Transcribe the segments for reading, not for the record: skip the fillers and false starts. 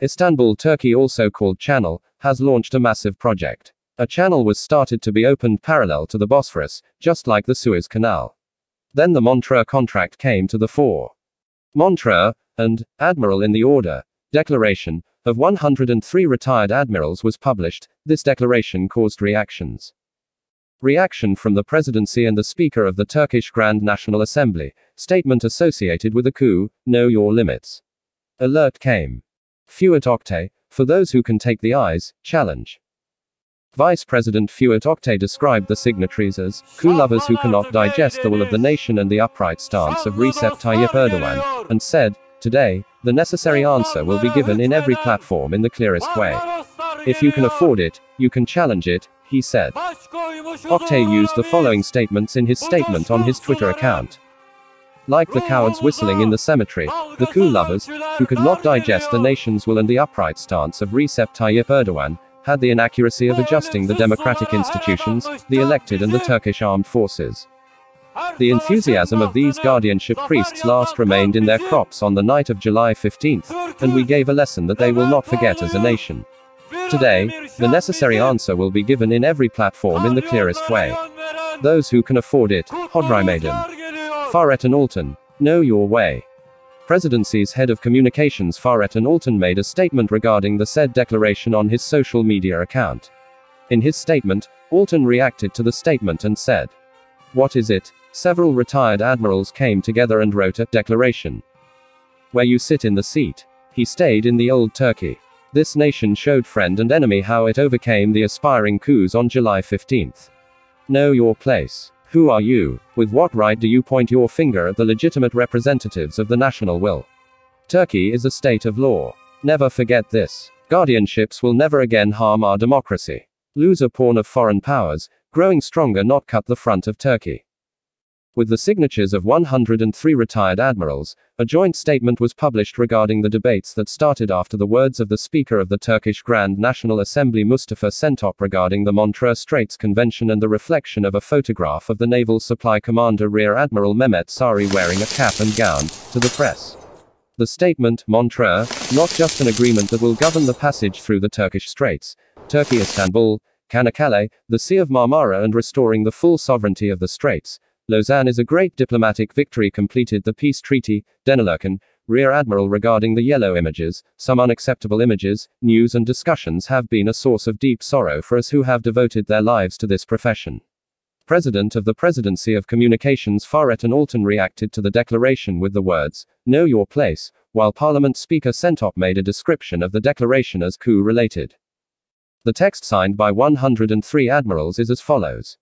Istanbul, Turkey, also called Channel, has launched a massive project. A channel was started to be opened parallel to the Bosphorus, just like the Suez Canal. Then the Montreux contract came to the fore. Montreux, and Admiral in the order, declaration of 103 retired admirals was published. This declaration caused reactions. Reaction from the presidency and the Speaker of the Turkish Grand National Assembly. Statement associated with a coup, know your limits. Alert came. Fuat Oktay, for those who can take the eyes, challenge. Vice President Fuat Oktay described the signatories as coup lovers who cannot digest the will of the nation and the upright stance of Recep Tayyip Erdogan, and said, today, the necessary answer will be given in every platform in the clearest way. If you can afford it, you can challenge it, he said. Oktay used the following statements in his statement on his Twitter account. Like the cowards whistling in the cemetery, the coup lovers, who could not digest the nation's will and the upright stance of Recep Tayyip Erdogan, had the inaccuracy of adjusting the democratic institutions, the elected and the Turkish armed forces. The enthusiasm of these guardianship priests last remained in their crops on the night of July 15th, and we gave a lesson that they will not forget as a nation. Today, the necessary answer will be given in every platform in the clearest way. Those who can afford it, Hodri Maidan. Fahrettin Altan, know your way. Presidency's head of communications Fahrettin Altan made a statement regarding the said declaration on his social media account. In his statement, Altan reacted to the statement and said, "What is it? Several retired admirals came together and wrote a declaration. Where you sit in the seat. He stayed in the old Turkey. This nation showed friend and enemy how it overcame the aspiring coups on July 15th. Know your place. Who are you? With what right do you point your finger at the legitimate representatives of the national will? Turkey is a state of law. Never forget this. Guardianships will never again harm our democracy. Loser pawn of foreign powers, growing stronger not cut the front of Turkey." With the signatures of 103 retired admirals, a joint statement was published regarding the debates that started after the words of the Speaker of the Turkish Grand National Assembly Mustafa Şentop regarding the Montreux Straits Convention and the reflection of a photograph of the Naval Supply Commander Rear Admiral Mehmet Sari wearing a cap and gown, to the press. The statement, Montreux, not just an agreement that will govern the passage through the Turkish Straits, Turkey Istanbul, Çanakkale, the Sea of Marmara and restoring the full sovereignty of the Straits. Lausanne is a great diplomatic victory. Completed the peace treaty, Denilurken, Rear Admiral. Regarding the yellow images, some unacceptable images, news and discussions have been a source of deep sorrow for us who have devoted their lives to this profession. President of the Presidency of Communications Fahrettin Altan reacted to the declaration with the words, "Know your place," while Parliament Speaker Şentop made a description of the declaration as coup-related. The text signed by 103 admirals is as follows.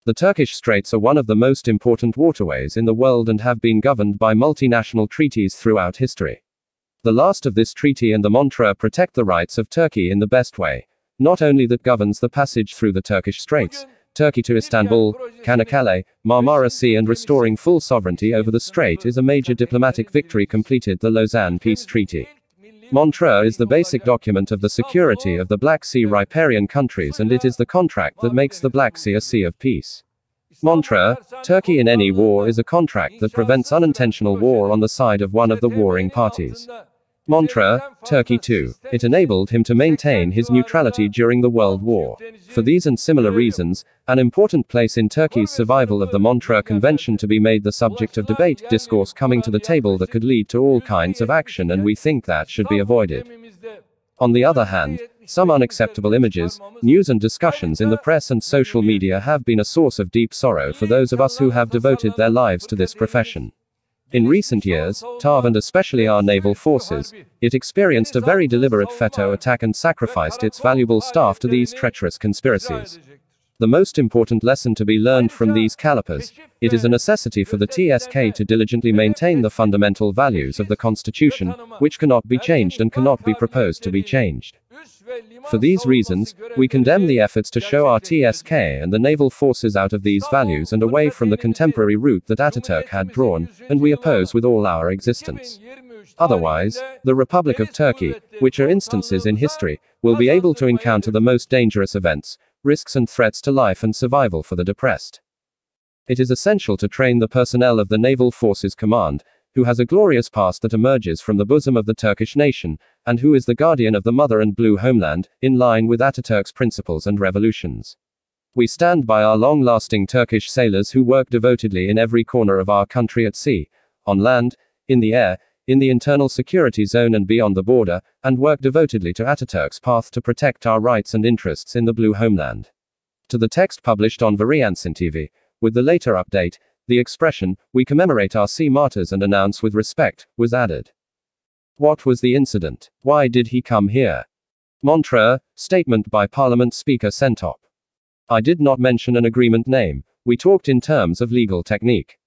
The Turkish Straits are one of the most important waterways in the world and have been governed by multinational treaties throughout history. The last of this treaty and the Montreux protect the rights of Turkey in the best way. Not only that governs the passage through the Turkish Straits, Turkey to Istanbul, Çanakkale, Marmara Sea and restoring full sovereignty over the strait is a major diplomatic victory. Completed the Lausanne Peace Treaty. Montreux is the basic document of the security of the Black Sea riparian countries and it is the contract that makes the Black Sea a sea of peace. Montreux, Turkey in any war is a contract that prevents unintentional war on the side of one of the warring parties. Montreux, Turkey too. It enabled him to maintain his neutrality during the World War. For these and similar reasons, an important place in Turkey's survival of the Montreux Convention to be made the subject of debate, discourse coming to the table that could lead to all kinds of action and we think that should be avoided. On the other hand, some unacceptable images, news and discussions in the press and social media have been a source of deep sorrow for those of us who have devoted their lives to this profession. In recent years, TAV and especially our naval forces, it experienced a very deliberate FETÖ attack and sacrificed its valuable staff to these treacherous conspiracies. The most important lesson to be learned from these calipers, it is a necessity for the TSK to diligently maintain the fundamental values of the Constitution, which cannot be changed and cannot be proposed to be changed. For these reasons, we condemn the efforts to show our TSK and the naval forces out of these values and away from the contemporary route that Ataturk had drawn, and we oppose with all our existence. Otherwise, the Republic of Turkey, which are instances in history, will be able to encounter the most dangerous events, risks and threats to life and survival for the depressed. It is essential to train the personnel of the Naval Forces Command, who has a glorious past that emerges from the bosom of the Turkish nation, and who is the guardian of the mother and blue homeland, in line with Ataturk's principles and revolutions. We stand by our long-lasting Turkish sailors who work devotedly in every corner of our country at sea, on land, in the air, in the internal security zone and beyond the border, and work devotedly to Ataturk's path to protect our rights and interests in the blue homeland. To the text published on Variansin TV, with the later update, the expression, "We commemorate our sea martyrs and announce with respect," was added. What was the incident? Why did he come here? Montreux, statement by Parliament Speaker Sentop. I did not mention an agreement name, we talked in terms of legal technique.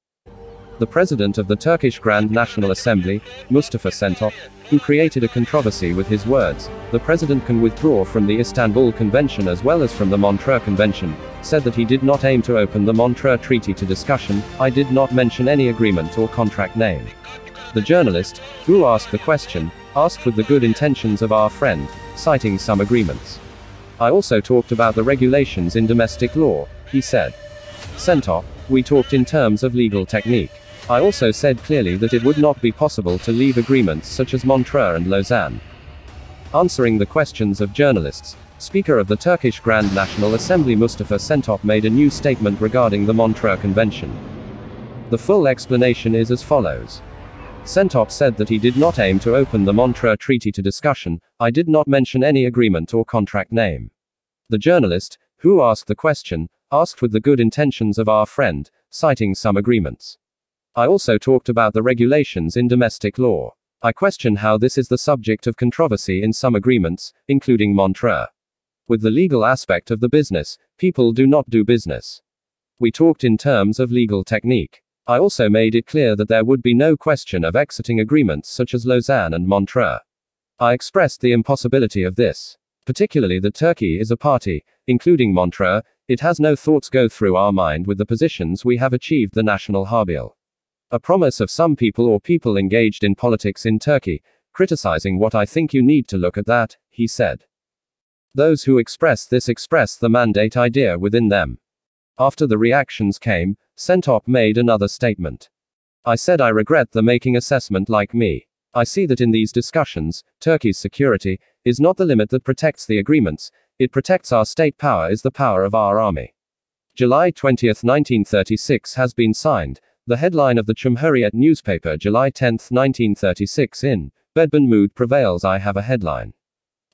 The president of the Turkish Grand National Assembly, Mustafa Sentop, who created a controversy with his words, "The president can withdraw from the Istanbul Convention as well as from the Montreux Convention," said that he did not aim to open the Montreux Treaty to discussion. I did not mention any agreement or contract name. The journalist, who asked the question, asked with the good intentions of our friend, citing some agreements. I also talked about the regulations in domestic law, he said. Sentop, we talked in terms of legal technique. I also said clearly that it would not be possible to leave agreements such as Montreux and Lausanne. Answering the questions of journalists, Speaker of the Turkish Grand National Assembly Mustafa Sentop made a new statement regarding the Montreux Convention. The full explanation is as follows. Sentop said that he did not aim to open the Montreux Treaty to discussion. I did not mention any agreement or contract name. The journalist, who asked the question, asked with the good intentions of our friend, citing some agreements. I also talked about the regulations in domestic law. I question how this is the subject of controversy in some agreements, including Montreux. With the legal aspect of the business, people do not do business. We talked in terms of legal technique. I also made it clear that there would be no question of exiting agreements such as Lausanne and Montreux. I expressed the impossibility of this. Particularly that Turkey is a party, including Montreux. It has no thoughts go through our mind with the positions we have achieved the national harbial. A promise of some people or people engaged in politics in Turkey, criticizing what I think you need to look at that, he said. Those who express this express the mandate idea within them. After the reactions came, Sentop made another statement. I said I regret the making assessment like me. I see that in these discussions, Turkey's security is not the limit that protects the agreements, it protects our state power is the power of our army. July 20, 1936 has been signed. The headline of the Cumhuriyet newspaper July 10, 1936 in Bedban mood prevails. I have a headline.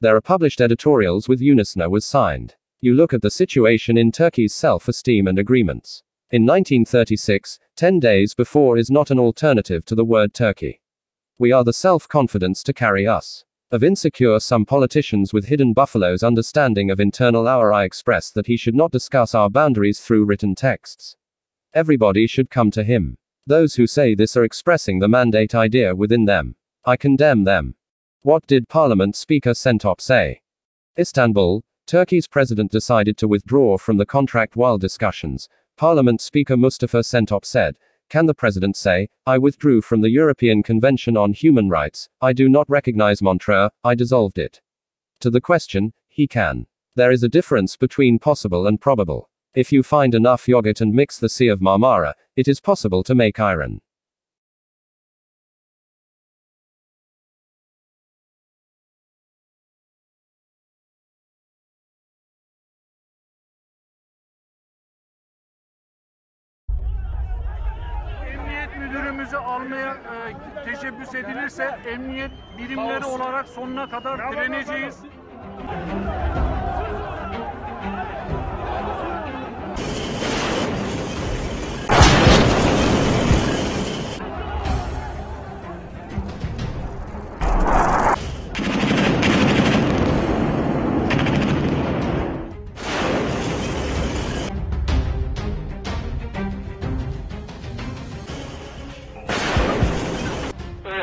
There are published editorials with UNISNA was signed. You look at the situation in Turkey's self-esteem and agreements. In 1936, 10 days before is not an alternative to the word Turkey. We are the self-confidence to carry us. Of insecure some politicians with hidden buffaloes understanding of internal hour I express that he should not discuss our boundaries through written texts. Everybody should come to him. Those who say this are expressing the mandate idea within them. I condemn them. What did Parliament Speaker Sentop say? Istanbul, Turkey's president decided to withdraw from the contract while discussions. Parliament Speaker Mustafa Sentop said, "Can the president say, I withdrew from the European Convention on Human Rights, I do not recognize Montreux, I dissolved it?" To the question, he can. There is a difference between possible and probable. If you find enough yogurt and mix the Sea of Marmara, it is possible to make iron. Emniyet müdürümüzü almaya teşebbüs edilirse emniyet birimleri olarak sonuna kadar direneceğiz.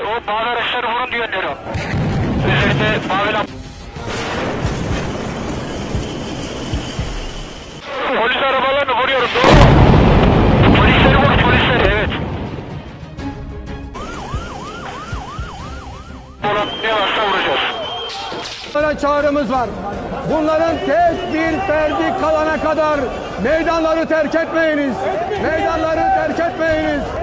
O bağlı araçları vurun diyor Nero. Üzerinde bağlı. Polis arabalarını vuruyoruz, doğru mu? Polisleri vur, polisleri, evet. Ne varsa vuracağız. Bunlara çağrımız var. Bunların tek bir ferdi kalana kadar meydanları terk etmeyiniz. Meydanları terk etmeyiniz.